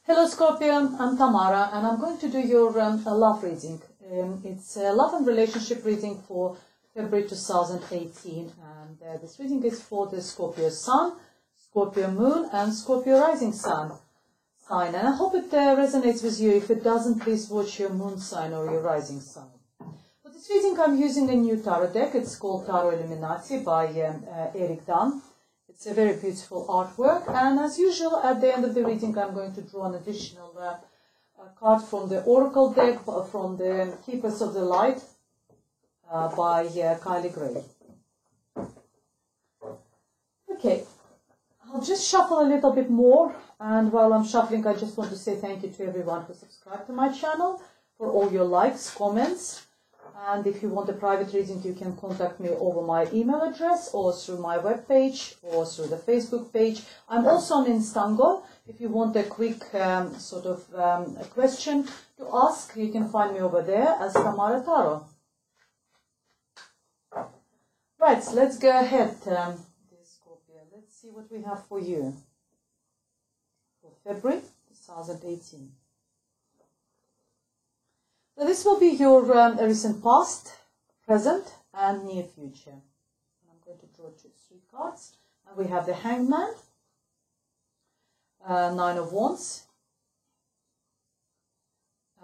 Hello Scorpio, I'm Tamara and I'm going to do your love reading. It's a love and relationship reading for February 2018 and this reading is for the Scorpio Sun, Scorpio Moon and Scorpio Rising Sun sign, and I hope it resonates with you. If it doesn't, please watch your Moon sign or your Rising sign. For this reading I'm using a new tarot deck. It's called Tarot Illuminati by Eric Dunn. It's a very beautiful artwork, and as usual at the end of the reading I'm going to draw an additional card from the Oracle deck from the Keepers of the Light by Kylie Gray. Okay, I'll just shuffle a little bit more, and while I'm shuffling I just want to say thank you to everyone who subscribed to my channel, for all your likes, comments. And if you want a private reading, you can contact me over my email address or through my webpage or through the Facebook page. I'm also on Instango. If you want a quick a question to ask, you can find me over there as Tamara Tarot. Right, so let's go ahead, dear Scorpio. Let's see what we have for you for February 2018. So this will be your recent past, present and near future. And I'm going to draw three cards. And we have the Hangman, Nine of Wands,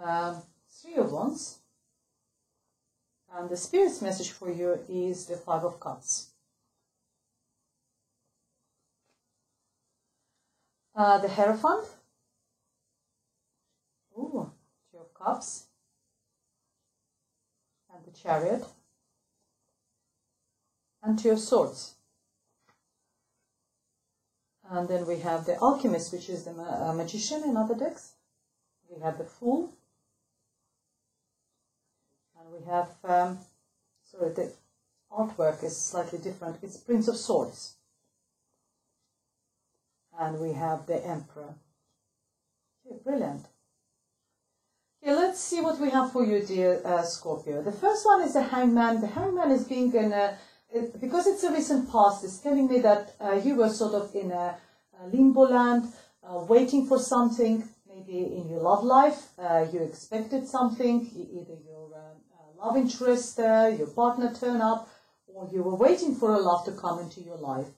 Three of Wands, and the Spirit's message for you is the Five of Cups. The Hierophant, Two of Cups, and the Chariot, and Two of Swords. And then we have the Alchemist, which is the Magician in other decks. We have the Fool. And we have, sorry, the artwork is slightly different. It's Prince of Swords. And we have the Emperor. Okay, brilliant. Okay, let's see what we have for you, dear Scorpio. The first one is the Hangman. The Hangman is being in a, because it's a recent past, it's telling me that you were sort of in a limbo land, waiting for something, maybe in your love life. You expected something, either your love interest, your partner turn up, or you were waiting for a love to come into your life.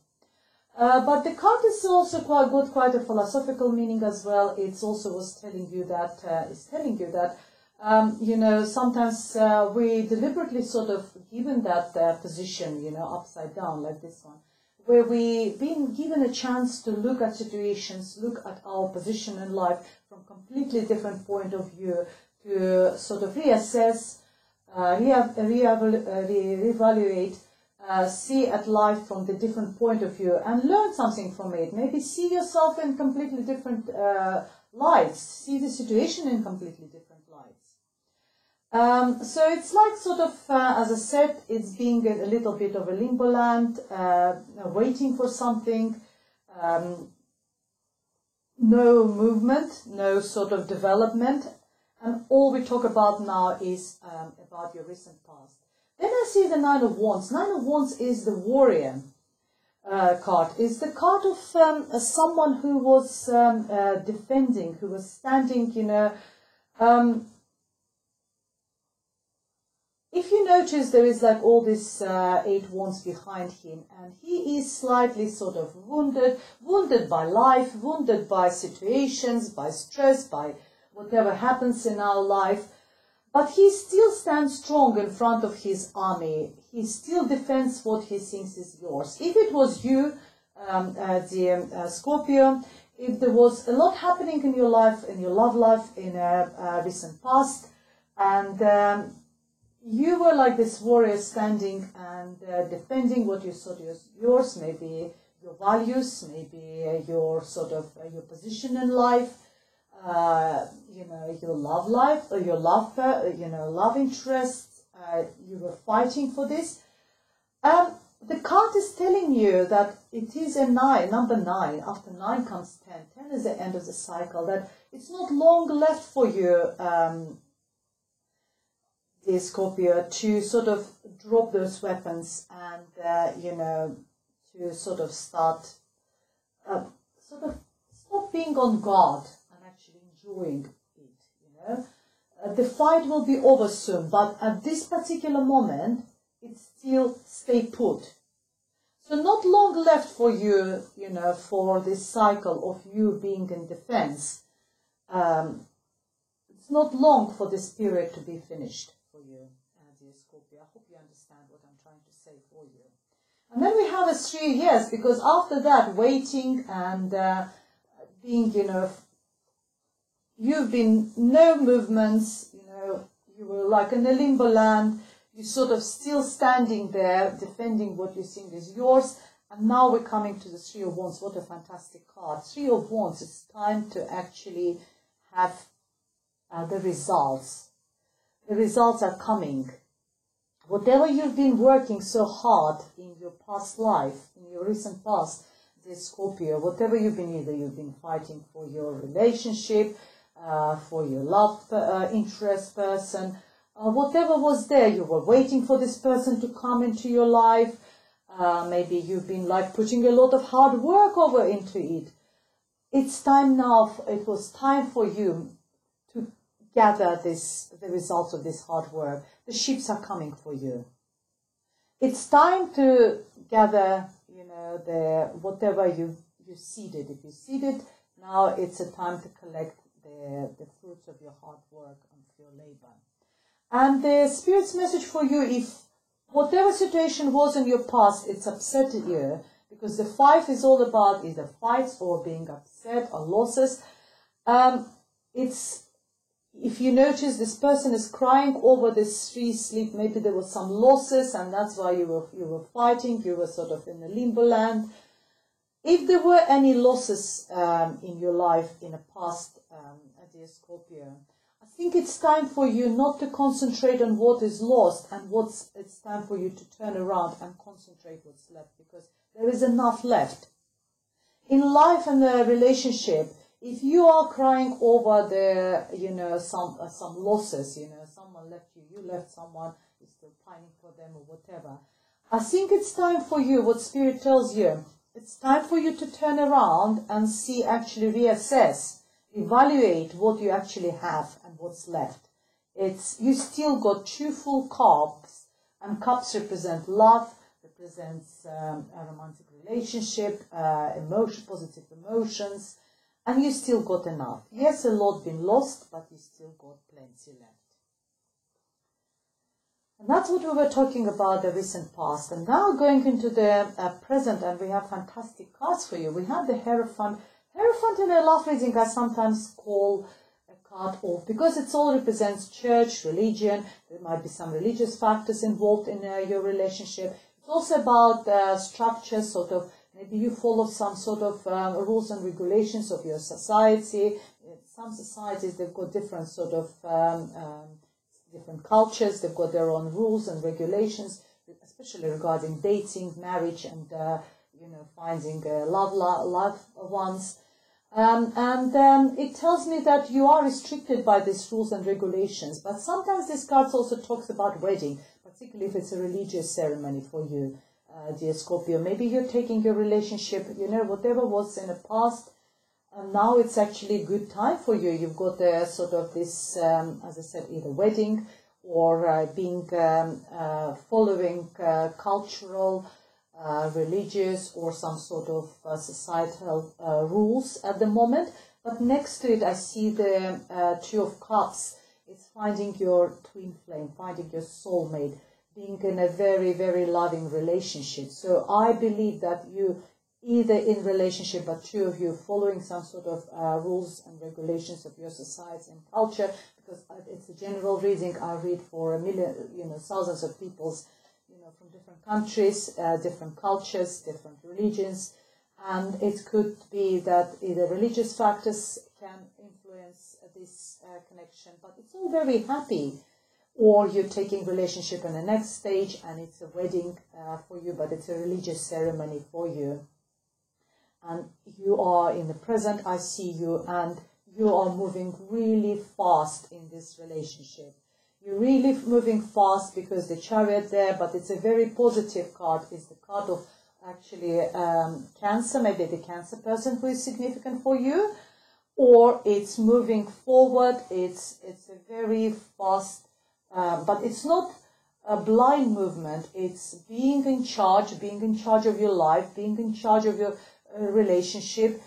But the card is also got quite a philosophical meaning as well. It's also telling you that you know, sometimes we deliberately sort of given that position, you know, upside down like this one, where we've been given a chance to look at situations, look at our position in life from a completely different point of view, to sort of reassess, reevaluate, see at life from the different point of view and learn something from it. Maybe see yourself in completely different lights, see the situation in completely different lights. So it's like sort of, as I said, it's being a little bit of a limbo land, waiting for something, no movement, no sort of development, and all we talk about now is about your recent past. Then I see the Nine of Wands. Nine of Wands is the warrior card. It's the card of someone who was defending, who was standing, you know. If you notice, there is like all this Eight Wands behind him, and he is slightly sort of wounded by life, wounded by situations, by stress, by whatever happens in our life. But he still stands strong in front of his army. He still defends what he thinks is yours. If it was you, dear Scorpio, if there was a lot happening in your life, in your love life, in a recent past, and you were like this warrior standing and defending what you thought was yours, maybe your values, maybe your sort of your position in life, you know, your love life or your love, you know, love interests, you were fighting for this. The card is telling you that it is a 9, number 9. After 9 comes 10. 10 is the end of the cycle. That it's not long left for you, dear Scorpio, to sort of drop those weapons and, you know, to sort of start, sort of stop being on guard and actually enjoying it, you know. The fight will be over soon, but at this particular moment, it's still stay put. So not long left for you, you know, for this cycle of you being in defense. It's not long for this period to be finished for you, dear Scorpio. I hope you understand what I'm trying to say for you. And then we have a 3 years, because after that, waiting and being, you know, you've been no movements, you know, you were like in a limbo land, you're sort of still standing there, defending what you think is yours, and now we're coming to the 3 of Wands. What a fantastic card. 3 of Wands, it's time to actually have the results. The results are coming. Whatever you've been working so hard in your past life, in your recent past, this Scorpio, whatever you've been, either you've been fighting for your relationship, for your love interest person, whatever was there, you were waiting for this person to come into your life. Maybe you've been like putting a lot of hard work over into it. It's time now, it was time for you to gather the results of this hard work. The ships are coming for you. It's time to gather, you know, whatever you seeded. If you seeded, now it's a time to collect the fruits of your hard work and your labor. And the Spirit's message for you, if whatever situation was in your past, it's upset you, because the 5 is all about either fights or being upset or losses. If you notice, this person is crying over this 3 sleep. Maybe there was some losses, and that's why you were fighting. You were sort of in the limbo land. If there were any losses in your life in the past, dear Scorpio, I think it's time for you not to concentrate on what is lost, and it's time for you to turn around and concentrate what's left, because there is enough left. In life and a relationship, if you are crying over some losses, you know, someone left you, you left someone, you're still pining for them or whatever, I think it's time for you, what Spirit tells you, it's time for you to turn around and see, actually reassess, evaluate what you actually have and what's left. You still got 2 full cups, and cups represent love, represents a romantic relationship, positive emotions, and you still got enough. Yes, a lot been lost, but you still got plenty left. And that's what we were talking about, the recent past. And now going into the present, and we have fantastic cards for you. We have the Hierophant. Hierophant in a love reading I sometimes call a card of, because it all represents church, religion. There might be some religious factors involved in your relationship. It's also about structure, sort of, maybe you follow some sort of rules and regulations of your society. In some societies, they've got different sort of different cultures. They've got their own rules and regulations, especially regarding dating, marriage, and finding loved ones. And it tells me that you are restricted by these rules and regulations. But sometimes this card also talks about wedding, particularly if it's a religious ceremony for you, dear Scorpio. Maybe you're taking your relationship, whatever was in the past, and now it's actually a good time for you. You've got sort of this, as I said, either wedding or being following cultural, religious, or some sort of societal rules at the moment. But next to it, I see the 2 of Cups. It's finding your twin flame, finding your soulmate, being in a very, very loving relationship. So I believe that you, either in relationship, but 2 of you following some sort of rules and regulations of your society and culture, because it's a general reading. I read for thousands of people's, from different countries, different cultures, different religions, and it could be that either religious factors can influence this connection, but it's all very happy. Or you're taking relationship in the next stage, and it's a wedding for you, but it's a religious ceremony for you. And you are in the present, I see you, and you are moving really fast in this relationship. You're really moving fast because the Chariot there, but it's a very positive card. It's the card of actually Cancer, maybe the Cancer person who is significant for you. or it's moving forward. It's a very fast, but it's not a blind movement. It's being in charge of your life, being in charge of your relationship,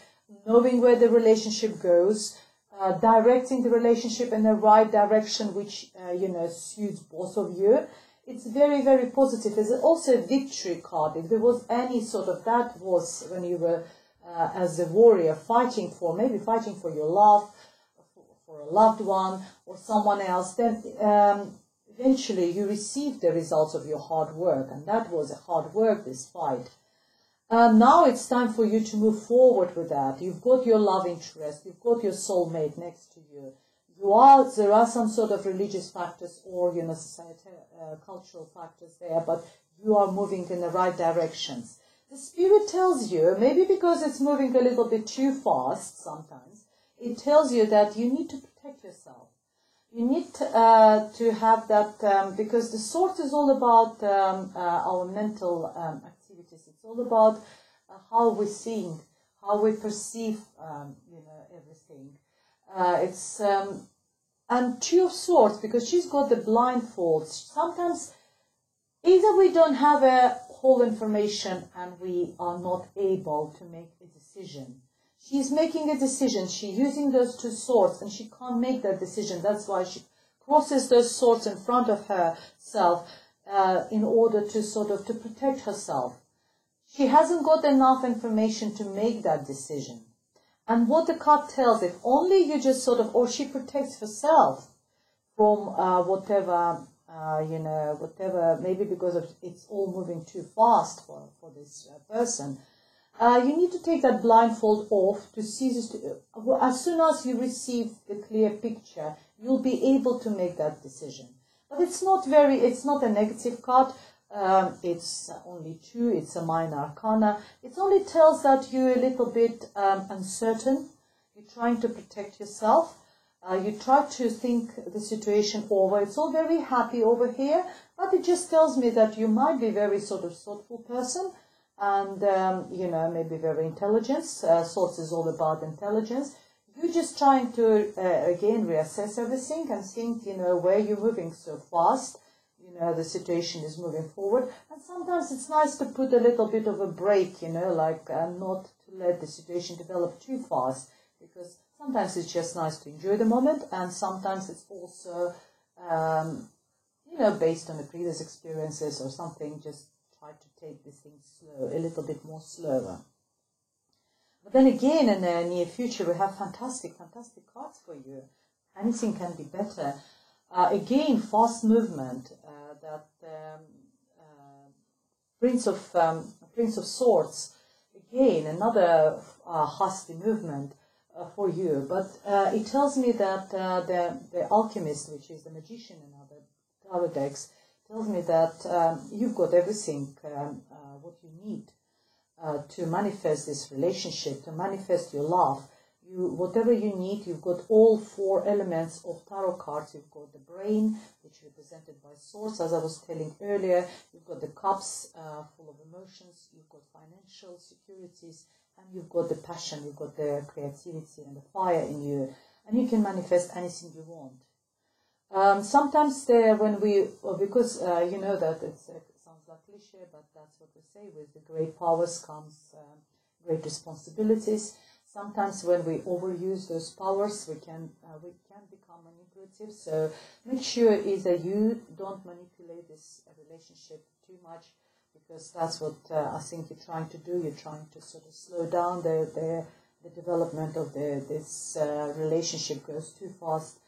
knowing where the relationship goes, directing the relationship in the right direction, which suits both of you. It's very, very positive. There's also a victory card. If there was any sort of, that was when you were as a warrior fighting for your love, for a loved one or someone else, then eventually you received the results of your hard work, and that was a hard work, this fight. Now it's time for you to move forward with that. You've got your love interest, you've got your soulmate next to you. There are some sort of religious factors or societal, cultural factors there, but you are moving in the right directions. The spirit tells you, maybe because it's moving a little bit too fast sometimes, it tells you that you need to protect yourself. You need to have that, because the Sword is all about our mental activities. It's all about how we think, how we perceive, everything. And Two of Swords, because she's got the blindfolds. Sometimes either we don't have a whole information and we are not able to make a decision. She's making a decision. She's using those two swords and she can't make that decision. That's why she crosses those swords in front of herself in order to protect herself. She hasn't got enough information to make that decision. And what the card tells, if only you just or she protects herself from whatever, maybe because it's all moving too fast for this person. You need to take that blindfold off to see as soon as you receive the clear picture, you'll be able to make that decision. But it's not a negative card. It's only 2. It's a minor arcana. It only tells that you're a little bit uncertain. You're trying to protect yourself. You try to think the situation over. It's all very happy over here, but it just tells me that you might be very thoughtful person and, maybe very intelligent. Swords is all about intelligence. You're just trying to, again, reassess everything and think, where you're moving so fast. The situation is moving forward. And sometimes it's nice to put a little bit of a break, not to let the situation develop too fast. Because sometimes it's just nice to enjoy the moment. And sometimes it's also, based on the previous experiences or something, just try to take this thing slow, a little bit more slower. But then again, in the near future, we have fantastic cards for you. Anything can be better. Again, fast movement. Prince of Swords. Again, another hasty movement for you. But it tells me that the Alchemist, which is the magician in other tarot decks, tells me that you've got everything what you need to manifest this relationship, to manifest your love. Whatever you need, you've got all 4 elements of tarot cards. You've got the brain, which is represented by swords, as I was telling earlier. You've got the cups full of emotions. You've got financial securities. And you've got the passion. You've got the creativity and the fire in you. And you can manifest anything you want. Sometimes because you know that it sounds like cliche, but that's what we say. With the great powers comes great responsibilities. Sometimes when we overuse those powers, we can become manipulative. So make sure either you don't manipulate this relationship too much, because that's what I think you're trying to do. You're trying to slow down the development of this relationship goes too fast.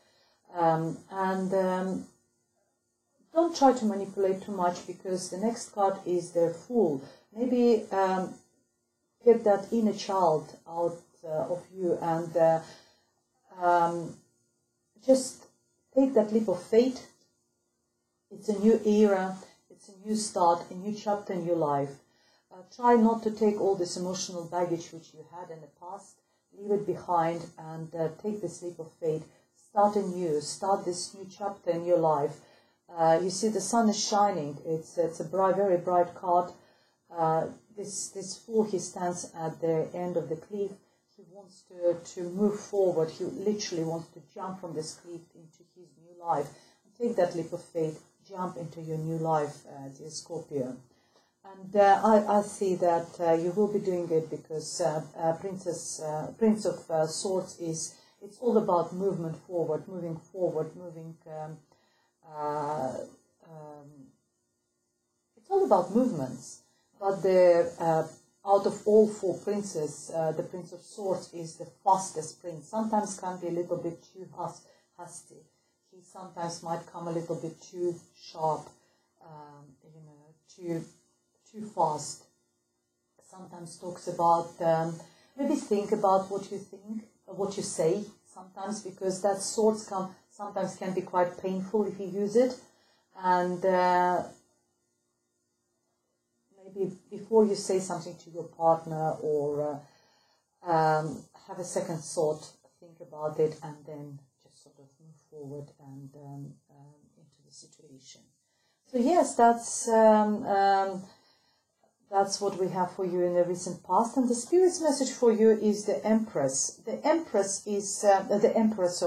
Don't try to manipulate too much, because the next card is the Fool. Maybe get that inner child out of you and just take that leap of faith. It's a new era, it's a new start, a new chapter in your life. Try not to take all this emotional baggage which you had in the past, leave it behind, and take this leap of faith. Start anew, start this new chapter in your life. You see the sun is shining. It's a very bright card. This Fool, he stands at the end of the cliff. He wants wants to move forward. He literally wants to jump from this cliff into his new life. Take that leap of faith, jump into your new life, dear Scorpio. And I see that you will be doing it because Prince of Swords it's all about movement forward, moving forward, it's all about movements. But out of all four princes, the Prince of Swords is the fastest prince. Sometimes can be a little bit too hasty. He sometimes might come a little bit too sharp, too fast. Sometimes talks about maybe think about what you think, what you say. Sometimes because that swords sometimes can be quite painful if you use it, and maybe before you say something to your partner or have a second thought, think about it, and then just sort of move forward and into the situation. So yes, that's what we have for you in the recent past. And the Spirit's message for you is the Empress. The Empress is, the Emperor's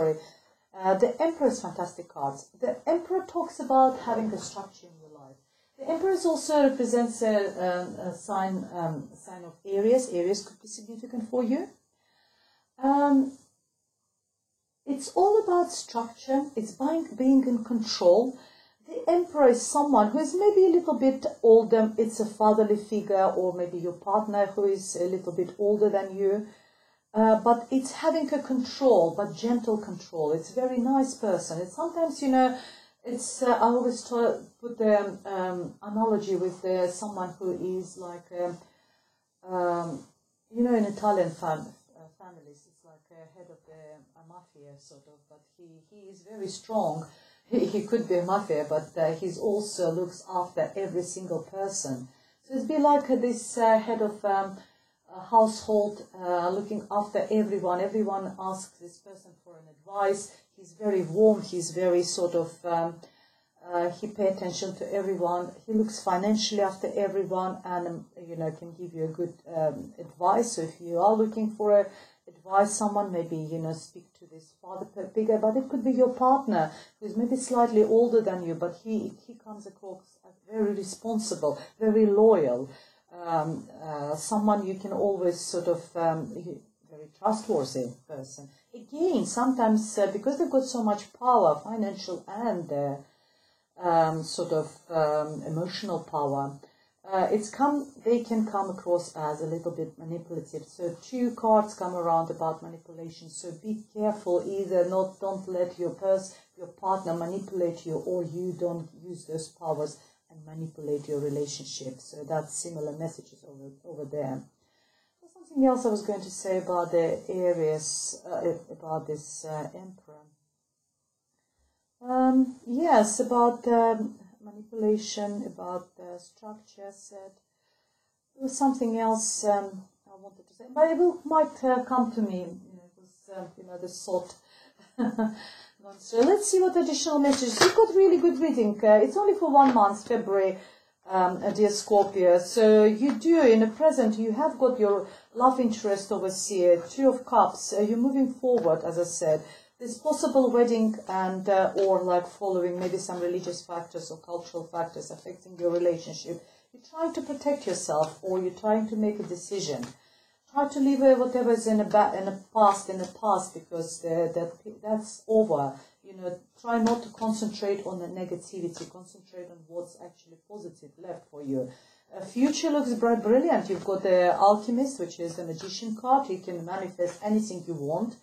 fantastic cards. The Emperor talks about having a structure in your life. The Empress also represents a sign of Aries. Aries could be significant for you. It's all about structure. It's being in control. The Emperor is someone who is maybe a little bit older. It's a fatherly figure, or maybe your partner who is a little bit older than you. But it's having a control, but gentle control. It's a very nice person. It's sometimes, it's I always put the analogy with someone who is like, in Italian families, it's like a head of a mafia sort of, but he is very strong. He could be a mafia, but he also looks after every single person. So it's be like this head of a household looking after everyone. Everyone asks this person for an advice. He's very warm. He's very sort of, he pays attention to everyone. He looks financially after everyone and, can give you a good advice. So if you are looking for advice, someone maybe, speak to this father figure, but it could be your partner who's maybe slightly older than you, but he comes across as very responsible, very loyal, someone you can always sort of, very trustworthy person. Again, sometimes because they've got so much power, financial and emotional power, they can come across as a little bit manipulative. So 2 cards come around about manipulation. So be careful. Either don't let your partner manipulate you, or you don't use those powers and manipulate your relationship. So that's similar messages over there. There's something else I was going to say about the Aries, about this Emperor. Yes, about manipulation, about the structure set. There was something else I wanted to say, but it might come to me. It was, this thought. So let's see what additional messages. You've got really good reading. It's only for 1 month, February, dear Scorpio. So you do, in the present, you have got your love interest overseer, 2 of Cups. You're moving forward, as I said. There's possible wedding and or like following maybe some religious factors or cultural factors affecting your relationship. You're trying to protect yourself, or you're trying to make a decision. Try to leave whatever is in the past, because that's over. Try not to concentrate on the negativity. Concentrate on what's actually positive left for you. Future looks brilliant. You've got the Alchemist, which is the Magician card. You can manifest anything you want.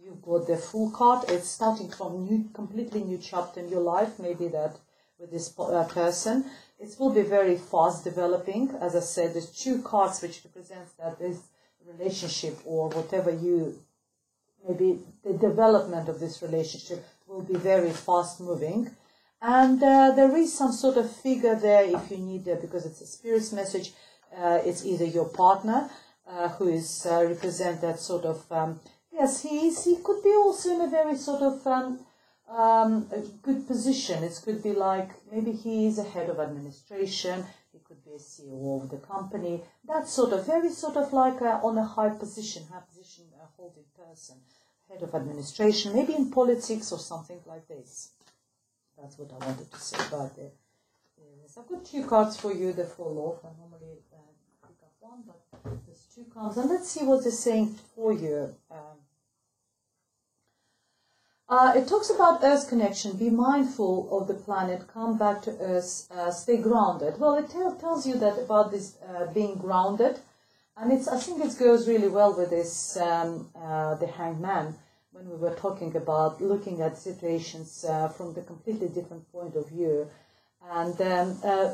You've got the Fool card. It's starting from completely new chapter in your life. Maybe that with this person, it will be very fast developing. As I said, there's 2 cards which represents that this relationship, or whatever maybe the development of this relationship will be very fast moving. And there is some sort of figure there if you need it, because it's a Spirit's message. It's either your partner who is represent that sort of. Yes, he could be also in a very sort of a good position. It could be like maybe he is a head of administration. He could be a CEO of the company. That sort of very sort of like on a high position holding person, head of administration, maybe in politics or something like this. That's what I wanted to say about the Aries. I've got 2 cards for you that fall off. I normally pick up one, but there's 2 cards. And let's see what they're saying for you. It talks about Earth's connection. Be mindful of the planet. Come back to Earth. Stay grounded. Well, it tells you that about this being grounded. And I think it goes really well with this, the Hanged Man, when we were talking about looking at situations from the completely different point of view. And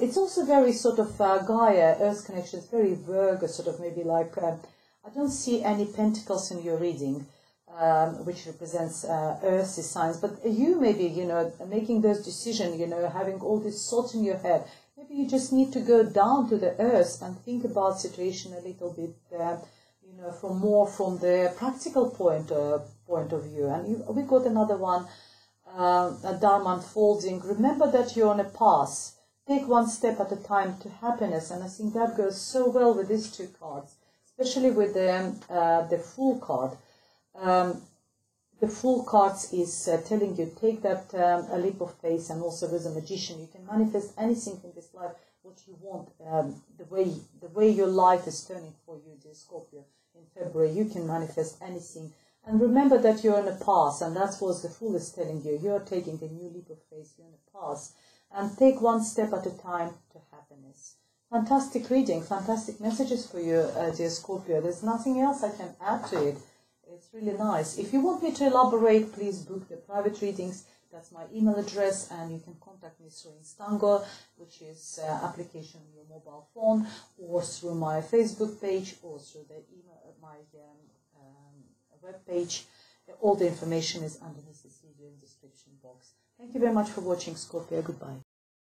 it's also very sort of Gaia, Earth's connection, is very Virgo, sort of maybe like, I don't see any pentacles in your reading, which represents Earth's signs, but you maybe, you know, making those decisions, you know, having all this thoughts in your head. Maybe you just need to go down to the earth and think about situation a little bit, you know, from the practical point of view. And we got another one, a Dharma unfolding. Remember that you're on a path. Take one step at a time to happiness. And I think that goes so well with these 2 cards, especially with the Fool card. The Fool cards is telling you, take that a leap of faith, and also with a Magician, you can manifest anything in this life, what you want, the way your life is turning for you, dear Scorpio, in February, you can manifest anything. And remember that you're on a path, and that's what the Fool is telling you. You're taking a new leap of faith, you're on a path, and take one step at a time to happiness. Fantastic reading, fantastic messages for you, dear Scorpio. There's nothing else I can add to it. It's really nice. If you want me to elaborate, please book the private readings. That's my email address, and you can contact me through Instango, which is application on your mobile phone, or through my Facebook page, or through the email, my web page. All the information is underneath this video in the description box. Thank you very much for watching, Scorpio. Goodbye.